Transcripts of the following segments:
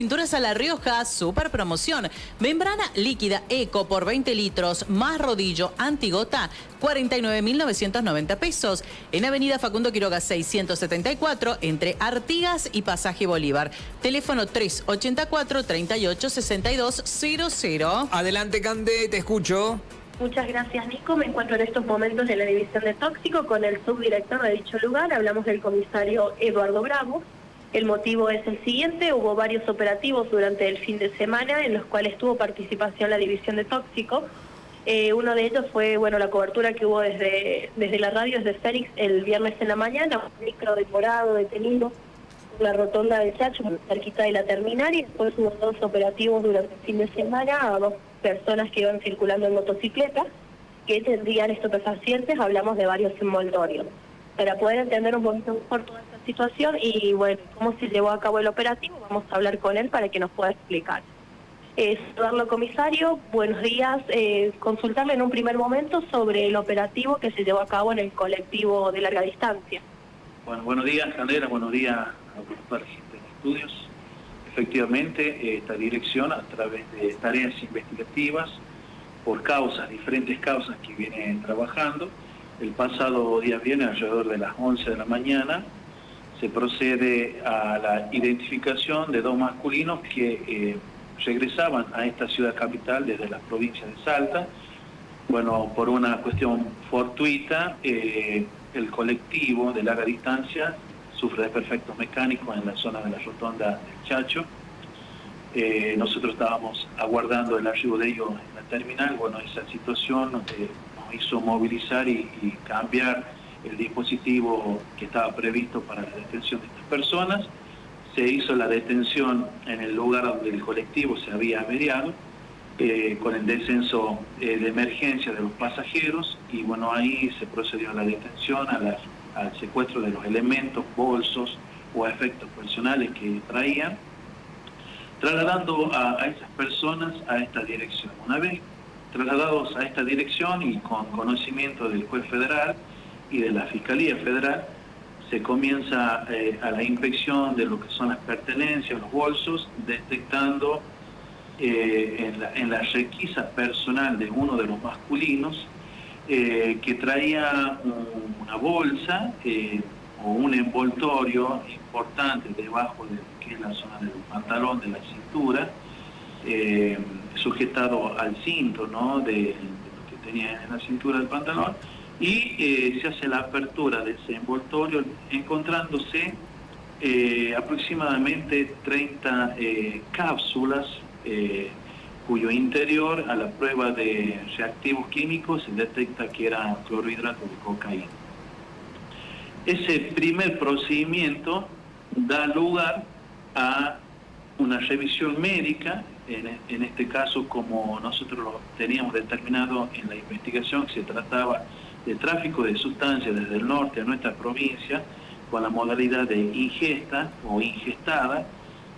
Pinturas a La Rioja, super promoción. Membrana líquida Eco por 20 litros, más rodillo antigota, 49.990 pesos. En Avenida Facundo Quiroga 674, entre Artigas y Pasaje Bolívar. Teléfono 384-386200. Adelante, Cande, te escucho. Muchas gracias, Nico. Me encuentro en estos momentos en la división de tóxico con el subdirector de dicho lugar. Hablamos del comisario Eduardo Bravo. El motivo es el siguiente: hubo varios operativos durante el fin de semana en los cuales tuvo participación la división de tóxico. Uno de ellos fue, la cobertura que hubo desde la radio, desde Félix, el viernes en la mañana, un micro demorado detenido en la rotonda del Chacho, muy cerquita de la terminal, y después hubo dos operativos durante el fin de semana a dos personas que iban circulando en motocicleta, que tendrían estupefacientes. Hablamos de varios envoltorios. Para poder entender un poquito mejor toda esta situación y cómo se llevó a cabo el operativo, vamos a hablar con él para que nos pueda explicar. Saludarlo, comisario, buenos días. Consultarle en un primer momento sobre el operativo que se llevó a cabo en el colectivo de larga distancia. Bueno, buenos días, Candela, buenos días a los participantes de estudios. Efectivamente, esta dirección, a través de tareas investigativas, por diferentes causas que vienen trabajando, el pasado día viernes, alrededor de las 11 de la mañana, se procede a la identificación de dos masculinos que regresaban a esta ciudad capital desde la provincia de Salta. Bueno, por una cuestión fortuita, el colectivo de larga distancia sufre desperfectos mecánicos en la zona de la rotonda del Chacho. Nosotros estábamos aguardando el arribo de ellos en la terminal. Bueno, esa situación nos hizo movilizar y cambiar el dispositivo que estaba previsto para la detención de estas personas. Se hizo la detención en el lugar donde el colectivo se había averiado, con el descenso de emergencia de los pasajeros, y ahí se procedió a la detención, al secuestro de los elementos, bolsos o efectos personales que traían, trasladando a esas personas a esta dirección. Una vez trasladados a esta dirección y con conocimiento del juez federal y de la Fiscalía Federal, se comienza a la inspección de lo que son las pertenencias, los bolsos, detectando en la requisa personal de uno de los masculinos que traía una bolsa o un envoltorio importante debajo de lo que es la zona del pantalón, de la cintura, sujetado al cinto, ¿no?, de lo que tenía en la cintura del pantalón, y se hace la apertura de ese envoltorio, encontrándose aproximadamente 30 cápsulas cuyo interior, a la prueba de reactivos químicos, se detecta que era clorhidrato de cocaína. Ese primer procedimiento da lugar a una revisión médica. En este caso, como nosotros lo teníamos determinado en la investigación, que se trataba de tráfico de sustancias desde el norte a nuestra provincia, con la modalidad de ingesta o ingestada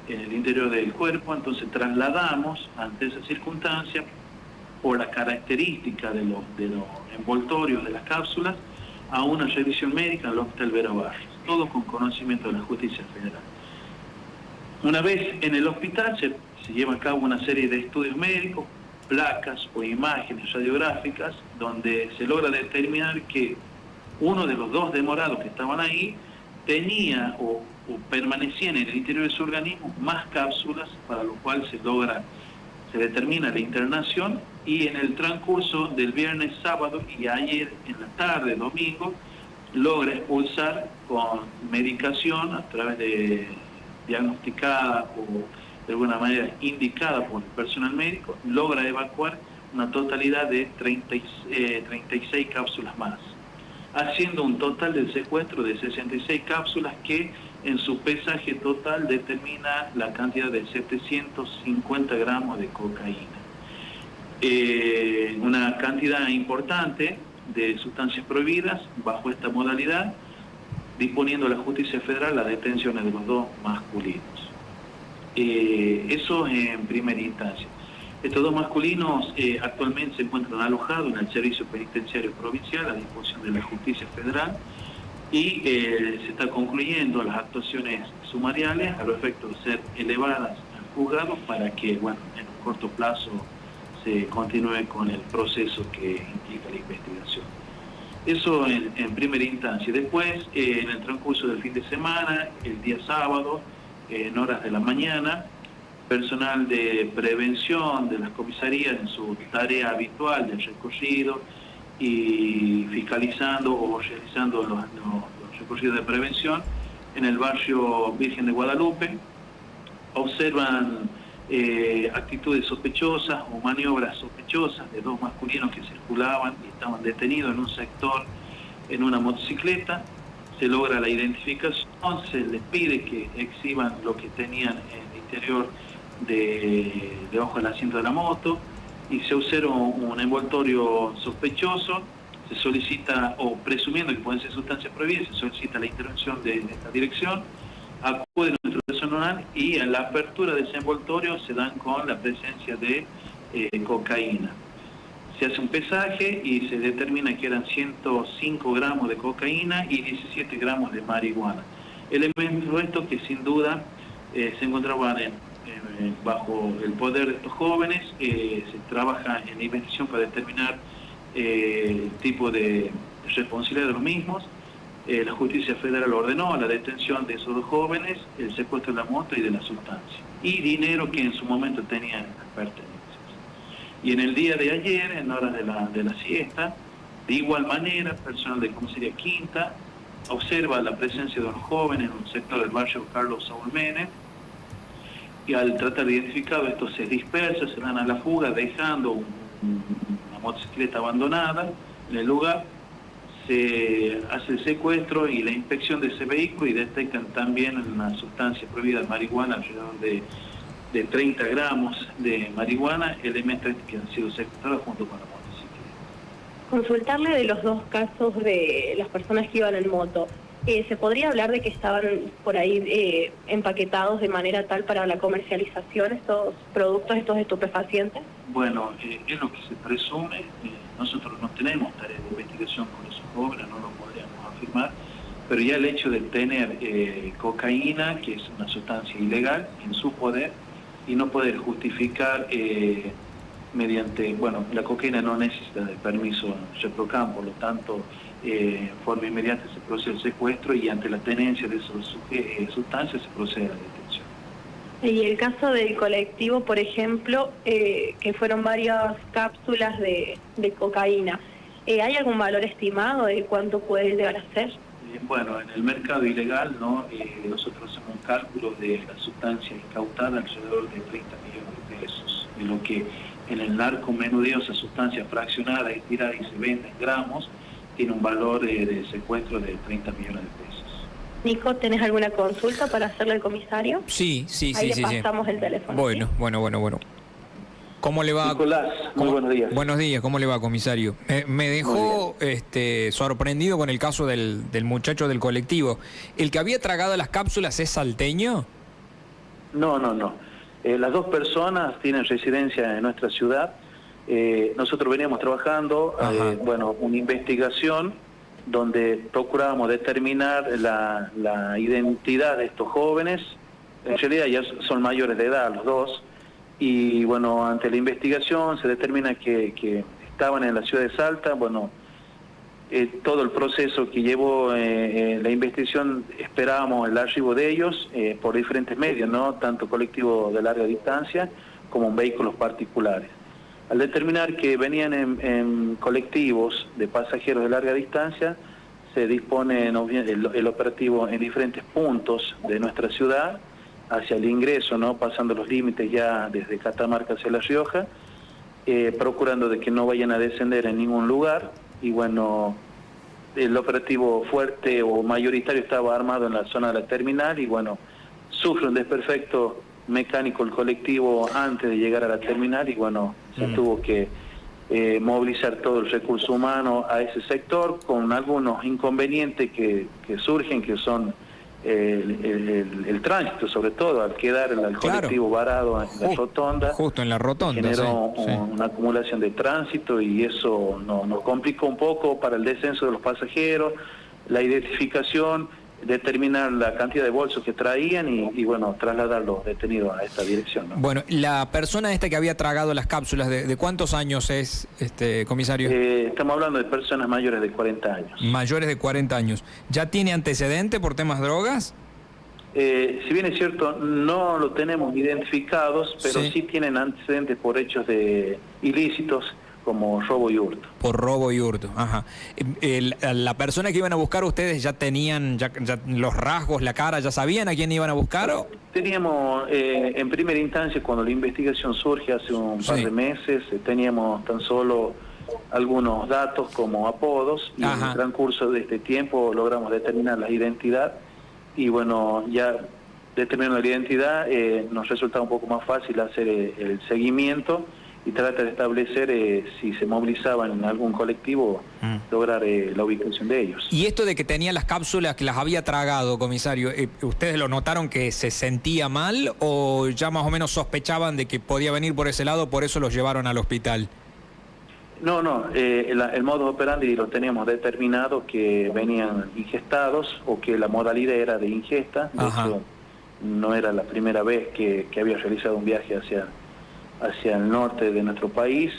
en el interior del cuerpo, entonces trasladamos ante esa circunstancia, por la característica de los envoltorios de las cápsulas, a una revisión médica al Hospital Vera Barrios, todo con conocimiento de la Justicia Federal. Una vez en el hospital se lleva a cabo una serie de estudios médicos, placas o imágenes radiográficas, donde se logra determinar que uno de los dos demorados que estaban ahí tenía o permanecía en el interior de su organismo más cápsulas, para lo cual se determina la internación, y en el transcurso del viernes, sábado y ayer en la tarde, domingo, logra expulsar con medicación a través de diagnosticada o de alguna manera indicada por el personal médico, logra evacuar una totalidad de 36 cápsulas más, haciendo un total del secuestro de 66 cápsulas que en su pesaje total determina la cantidad de 750 gramos de cocaína. Una cantidad importante de sustancias prohibidas bajo esta modalidad, disponiendo la Justicia Federal las detenciones de los dos masculinos. Eso en primera instancia. Estos dos masculinos actualmente se encuentran alojados en el Servicio Penitenciario Provincial a disposición de la Justicia Federal, y se está concluyendo las actuaciones sumariales a los efectos de ser elevadas al juzgados para que, bueno, en un corto plazo se continúe con el proceso que implica la investigación. Eso en primera instancia. Después, en el transcurso del fin de semana, el día sábado, en horas de la mañana, personal de prevención de las comisarías en su tarea habitual del recorrido y fiscalizando o realizando los recorridos de prevención en el barrio Virgen de Guadalupe, observan actitudes sospechosas o maniobras sospechosas de dos masculinos que circulaban y estaban detenidos en un sector en una motocicleta. Se logra la identificación, se les pide que exhiban lo que tenían en el interior debajo del asiento de la moto y se observa un envoltorio sospechoso. Se solicita, o presumiendo que pueden ser sustancias prohibidas, se solicita la intervención de esta dirección, acude nuestro personal y en la apertura de ese envoltorio se dan con la presencia de cocaína. Se hace un pesaje y se determina que eran 105 gramos de cocaína y 17 gramos de marihuana. Elementos estos que sin duda se encontraban bajo el poder de estos jóvenes. Se trabaja en la investigación para determinar el tipo de responsabilidad de los mismos. La justicia federal ordenó la detención de esos dos jóvenes, el secuestro de la moto y de la sustancia, y dinero que en su momento tenían pertenencias. Y en el día de ayer, en horas de la siesta, de igual manera, personal de comisaría Quinta observa la presencia de unos jóvenes en un sector del barrio Carlos Saúl Menem, y al tratar de identificar esto se dispersa, se dan a la fuga, dejando una motocicleta abandonada en el lugar. Se hace el secuestro y la inspección de ese vehículo y detectan también una sustancia prohibida de marihuana, alrededor de 30 gramos de marihuana, elementos que han sido secuestrados junto con la motocicleta. Consultarle de los dos casos de las personas que iban en moto. ¿Se podría hablar de que estaban por ahí empaquetados de manera tal para la comercialización estos productos, estos estupefacientes? Bueno, es lo que se presume. Nosotros no tenemos tarea de investigación con esos jóvenes, no lo podríamos afirmar, pero ya el hecho de tener cocaína, que es una sustancia ilegal, en su poder, y no poder justificar mediante, bueno, la cocaína no necesita de permiso Reprocam, por lo tanto, en forma inmediata se procede al secuestro y ante la tenencia de esas sustancias se procede a la detención. Y el caso del colectivo, por ejemplo, que fueron varias cápsulas de cocaína, ¿hay algún valor estimado de cuánto puede llegar a ser? Bueno, en el mercado ilegal, ¿no? Nosotros hacemos un cálculo de la sustancia incautada alrededor de 30 millones de pesos. Y lo que en el narcomenudeo, esa sustancia fraccionada, estirada y se vende en gramos, tiene un valor de secuestro de 30 millones de pesos. Nico, ¿tenés alguna consulta para hacerle al comisario? Sí. Ahí le pasamos el teléfono. Bueno. ¿Cómo le va? Nicolás, muy buenos días. Buenos días, ¿cómo le va, comisario? Me dejó sorprendido con el caso del muchacho del colectivo. ¿El que había tragado las cápsulas es salteño? No. Las dos personas tienen residencia en nuestra ciudad. Nosotros veníamos trabajando, una investigación donde procurábamos determinar la identidad de estos jóvenes. En realidad ya son mayores de edad los dos, y bueno, ante la investigación se determina que estaban en la ciudad de Salta. Bueno, todo el proceso que llevó la investigación, esperábamos el archivo de ellos por diferentes medios, ¿no? Tanto colectivo de larga distancia como en vehículos particulares. Al determinar que venían en colectivos de pasajeros de larga distancia, se dispone el operativo en diferentes puntos de nuestra ciudad, hacia el ingreso, ¿no? Pasando los límites ya desde Catamarca hacia La Rioja, procurando de que no vayan a descender en ningún lugar. Y bueno, el operativo fuerte o mayoritario estaba armado en la zona de la terminal y bueno, sufre un desperfecto mecánico el colectivo antes de llegar a la terminal y bueno, se tuvo que movilizar todo el recurso humano a ese sector con algunos inconvenientes que surgen, que son el tránsito, sobre todo al quedar el colectivo varado en la rotonda. Justo en la rotonda. Generó sí. una acumulación de tránsito y eso nos complicó un poco para el descenso de los pasajeros, la identificación. determinar la cantidad de bolsos que traían y bueno, trasladar los detenidos a esta dirección, ¿no? Bueno, la persona esta que había tragado las cápsulas, ¿de cuántos años es, comisario? Estamos hablando de personas mayores de 40 años. Mayores de 40 años. ¿Ya tiene antecedente por temas drogas? Si bien es cierto, no lo tenemos identificados, pero sí tienen antecedentes por hechos de ilícitos como robo y hurto. Por robo y hurto, ajá. ¿La persona que iban a buscar ustedes ya tenían ya los rasgos, la cara, ya sabían a quién iban a buscar? ¿O? Teníamos, en primera instancia, cuando la investigación surge hace un par de meses, teníamos tan solo algunos datos como apodos, y en el transcurso de este tiempo logramos determinar la identidad, y bueno, ya determinando la identidad nos resulta un poco más fácil hacer el seguimiento y trata de establecer si se movilizaban en algún colectivo, lograr la ubicación de ellos. Y esto de que tenía las cápsulas, que las había tragado, comisario, ¿ustedes lo notaron que se sentía mal o ya más o menos sospechaban de que podía venir por ese lado, por eso los llevaron al hospital? No, el modus operandi lo teníamos determinado, que venían ingestados o que la modalidad era de ingesta. De hecho, no era la primera vez que había realizado un viaje hacia el norte de nuestro país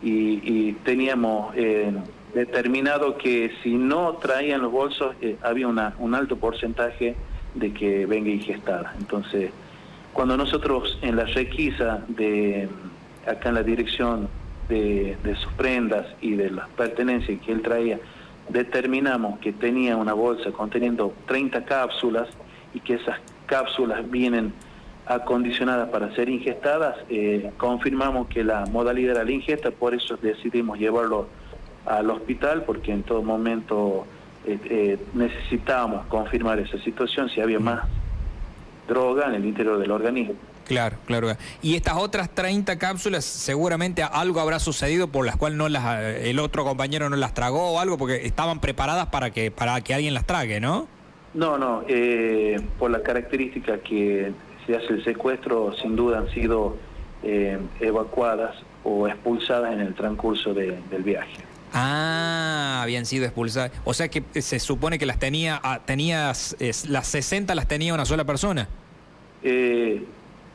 y teníamos determinado que si no traían los bolsos había un alto porcentaje de que venga ingestada. Entonces, cuando nosotros en la requisa acá en la dirección de sus prendas y de las pertenencias que él traía, determinamos que tenía una bolsa conteniendo 30 cápsulas y que esas cápsulas vienen acondicionadas para ser ingestadas, confirmamos que la modalidad era la ingesta, por eso decidimos llevarlo al hospital, porque en todo momento necesitábamos confirmar esa situación, si había más droga en el interior del organismo. Claro. Y estas otras 30 cápsulas, seguramente algo habrá sucedido por las cuales el otro compañero no las tragó o algo, porque estaban preparadas para que alguien las trague, ¿no? No, por la característica que se hace el secuestro, sin duda han sido evacuadas o expulsadas en el transcurso del viaje. Habían sido expulsadas. O sea que se supone que las las 60 las tenía una sola persona.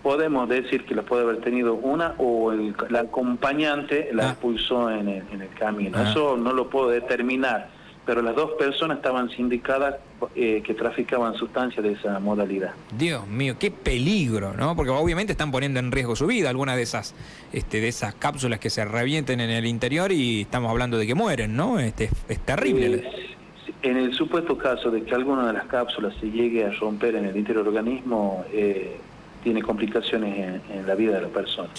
Podemos decir que la puede haber tenido una o la acompañante la expulsó en el camino. Eso no lo puedo determinar, pero las dos personas estaban sindicadas que traficaban sustancias de esa modalidad. Dios mío, qué peligro, ¿no? Porque obviamente están poniendo en riesgo su vida algunas de esas cápsulas que se revienten en el interior y estamos hablando de que mueren, ¿no? Es terrible. En el supuesto caso de que alguna de las cápsulas se llegue a romper en el interior del organismo, tiene complicaciones en la vida de la persona.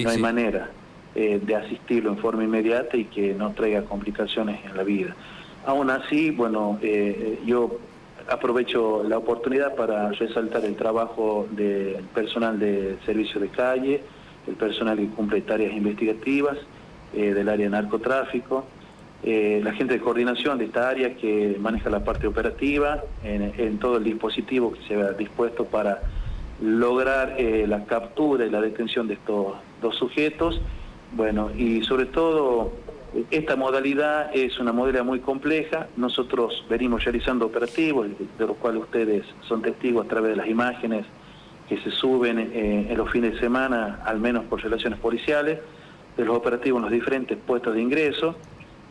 No hay manera de asistirlo en forma inmediata y que no traiga complicaciones en la vida. Aún así, bueno, yo aprovecho la oportunidad para resaltar el trabajo del personal de servicio de calle, el personal que cumple tareas investigativas del área de narcotráfico, la gente de coordinación de esta área que maneja la parte operativa, en todo el dispositivo que se ha dispuesto para lograr la captura y la detención de estos dos sujetos. Bueno, y sobre todo esta modalidad es una modalidad muy compleja. Nosotros venimos realizando operativos, de los cuales ustedes son testigos a través de las imágenes que se suben en los fines de semana, al menos por relaciones policiales, de los operativos en los diferentes puestos de ingreso,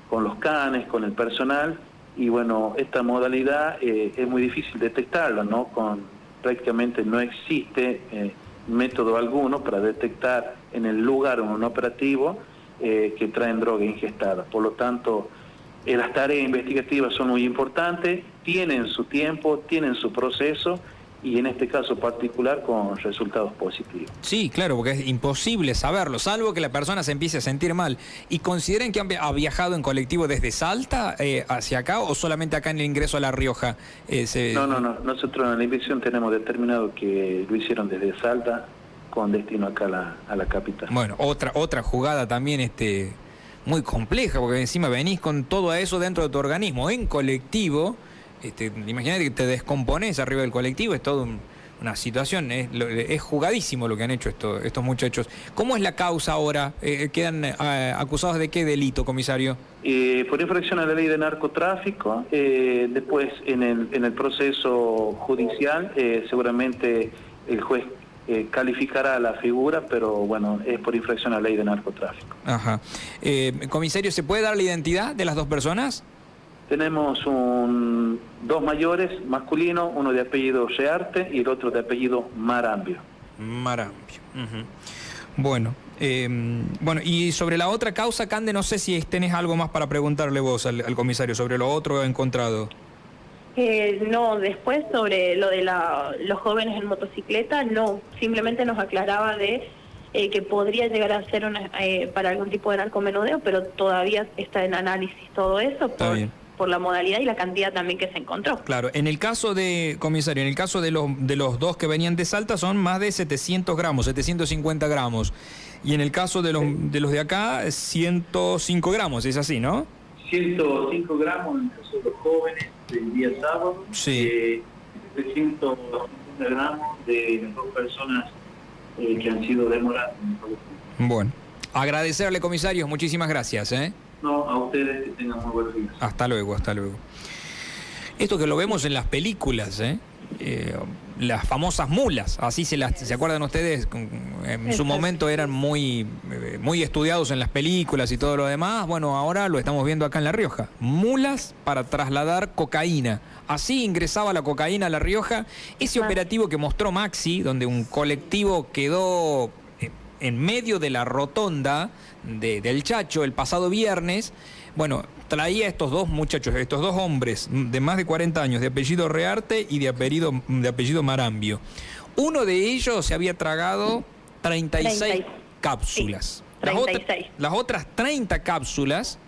con los canes, con el personal, y bueno, esta modalidad es muy difícil detectarla, ¿no? Prácticamente no existe método alguno para detectar en el lugar un operativo que traen droga ingestada. Por lo tanto, las tareas investigativas son muy importantes, tienen su tiempo, tienen su proceso, y en este caso particular con resultados positivos. Sí, claro, porque es imposible saberlo, salvo que la persona se empiece a sentir mal. ¿Y consideren que ha viajado en colectivo desde Salta hacia acá o solamente acá en el ingreso a La Rioja? No. Nosotros en la inspección tenemos determinado que lo hicieron desde Salta con destino acá a la capital. Bueno, otra jugada también muy compleja, porque encima venís con todo eso dentro de tu organismo, en colectivo. Imagínate que te descompones arriba del colectivo, es todo una situación, es jugadísimo lo que han hecho estos muchachos. ¿Cómo es la causa ahora? ¿Quedan acusados de qué delito, comisario? Por infracción a la ley de narcotráfico. Después en el proceso judicial seguramente el juez calificará la figura, pero bueno, es por infracción a la ley de narcotráfico. Ajá. Comisario, ¿se puede dar la identidad de las dos personas? Tenemos dos mayores masculinos, uno de apellido Rearte y el otro de apellido Marambio. Marambio. Bueno, y sobre la otra causa, Cande, no sé si tenés algo más para preguntarle vos al comisario sobre lo otro encontrado. No, después sobre lo de los jóvenes en motocicleta, no, simplemente nos aclaraba de que podría llegar a ser para algún tipo de narcomenudeo, pero todavía está en análisis todo eso por la modalidad y la cantidad también que se encontró. Claro, en el caso de, comisario, en el caso de los dos que venían de Salta son más de 700 gramos, 750 gramos. Y en el caso de los de acá, 105 gramos, es así, ¿no? 105 gramos en el caso de los jóvenes del día sábado. Sí. 350 gramos de las dos personas que han sido demoradas. Bueno, agradecerle, comisario, muchísimas gracias, No, a ustedes que tengan muy buenos días. Hasta luego, hasta luego. Esto que lo vemos en las películas, las famosas mulas, así se acuerdan ustedes, en su momento eran muy estudiados en las películas y todo lo demás. Bueno, ahora lo estamos viendo acá en La Rioja. Mulas para trasladar cocaína. Así ingresaba la cocaína a La Rioja. Ese operativo que mostró Maxi, donde un colectivo quedó en medio de la rotonda del Chacho el pasado viernes, bueno, traía a estos dos muchachos, estos dos hombres de más de 40 años, de apellido Rearte y de apellido Marambio. Uno de ellos se había tragado 36 cápsulas. Sí, 36. Las otras 30 cápsulas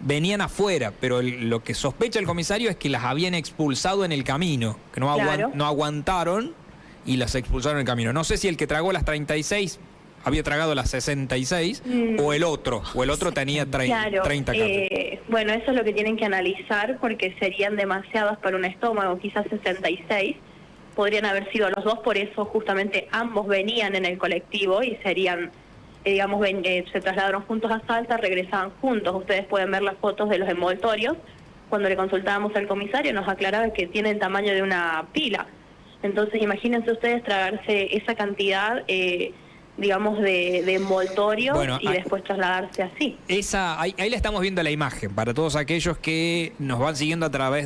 venían afuera, pero lo que sospecha el comisario es que las habían expulsado en el camino, que no aguantaron y las expulsaron en el camino. No sé si el que tragó las 36 había tragado las 66 o el otro tenía 30 cápsulas. Bueno, eso es lo que tienen que analizar porque serían demasiadas para un estómago, quizás 66. Podrían haber sido los dos, por eso justamente ambos venían en el colectivo y serían, se trasladaron juntos a Salta, regresaban juntos. Ustedes pueden ver las fotos de los envoltorios. Cuando le consultábamos al comisario nos aclaraba que tiene el tamaño de una pila. Entonces imagínense ustedes tragarse esa cantidad de envoltorio y después trasladarse así. Ahí la estamos viendo la imagen, para todos aquellos que nos van siguiendo a través de